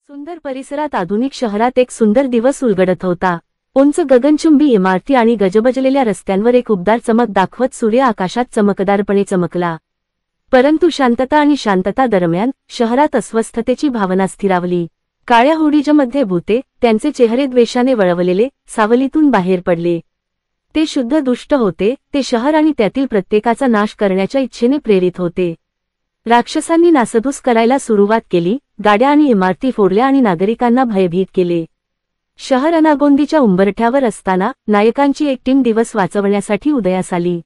सुंदर परिसरात आधुनिक शहरात एक सुंदर दिवस उलगडत होता। उंच गगनचुंबी इमारती आणि गजबजलेल्या रस्त्यांवर एक उबदार चमक दाखवत सूर्य आकाशात चमकदारपणे चमकला। परंतु शांतता आणि शांतता दरम्यान शहरात अस्वस्थतेची भावना स्थिरावली। काळ्या हुडीजमध्ये भूते, त्यांचे चेहरे द्वेषाने वळवलेले, सावलीतून बाहेर पडले। ते शुद्ध दुष्ट होते, ते शहर आणि त्यातील प्रत्येकाचा नाश करण्याच्या इच्छेने प्रेरित होते। राक्षसांनी नासधूस करायला सुरुवात केली, गाड्या आणि इमारती फोडल्या आणि नागरिकांना भयभीत केले। शहर अनागोंदीच्या उंबरठ्यावर असताना नायकांची एक टीम दिवस वाचवण्यासाठी उदयास आली।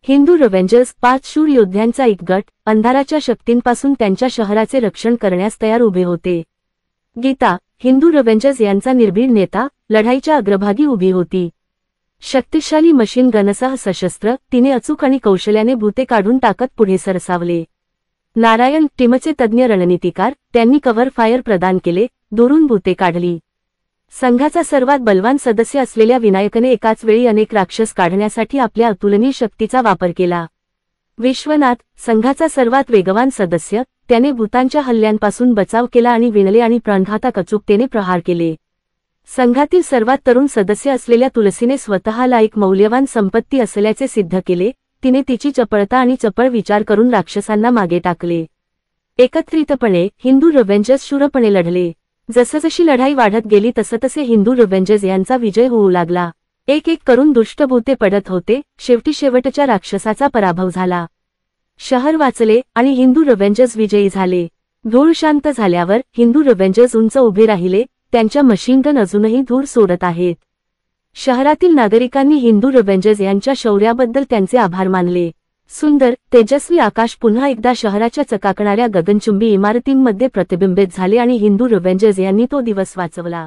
हिंदू रिव्हेंजर्स, 5 शूर योद्ध्यांचा एक गट, अंधाराच्या शक्तींपासून त्यांच्या शहराचे रक्षण करण्यास तयार उभे होते। गीता, हिंदू रिव्हेंजर्स यांचा निर्भीड नेता, लढाईच्या अग्रभागी उभी होती। शक्तिशाली मशीन गनसह सशस्त्र, तिने अचूक आणि कौशल्याने भूते काढून टाकत पुढे सरसावले। नारायण, टीमचे तज्ज्ञ रणनीतिकार, त्यांनी कव्हर फायर प्रदान केले, दुरून भूते काढली। संघाचा सर्वात बलवान सदस्य असलेल्या विनायकने एकाच वेळी अनेक राक्षस काढण्यासाठी आपल्या अतुलनीय शक्तीचा वापर केला। विश्वनाथ, संघाचा सर्वात वेगवान सदस्य, त्याने भूतांच्या हल्ल्यांपासून बचाव केला आणि विणले आणि प्राणघातक अचूकतेने प्रहार केले। संघातील सर्वात तरुण सदस्य असलेल्या तुलसीने स्वतःला एक मौल्यवान संपत्ती असल्याचे सिद्ध केले, तिने तिची चपळता आणि चपळ विचार करून राक्षसांना मागे टाकले। एकत्रितपणे हिंदू रिव्हेंजर्स शूरपणे लढले। जसजशी लढाई वाढत गेली तसतसे हिंदू रिव्हेंजर्स यांचा विजय होऊ लागला। एक एक करून दुष्ट भूते पडत होते, शेवटी शेवटच्या राक्षसाचा पराभव झाला। शहर वाचले आणि हिंदू रिव्हेंजर्स विजयी झाले। धूळ शांत झाल्यावर हिंदू रिव्हेंजर्स उंच उभे राहिले, त्यांच्या मशीनगन अजूनही धूळ सोडत आहेत। शहरातील नागरिकांनी हिंदू रिव्हेंजर्स यांच्या शौर्याबद्दल त्यांचे आभार मानले। सुंदर, तेजस्वी आकाश पुन्हा एकदा शहराच्या चकाकणाऱ्या गगनचुंबी इमारतींमध्ये प्रतिबिंबित झाले आणि हिंदू रिव्हेंजर्स यांनी तो दिवस वाचवला।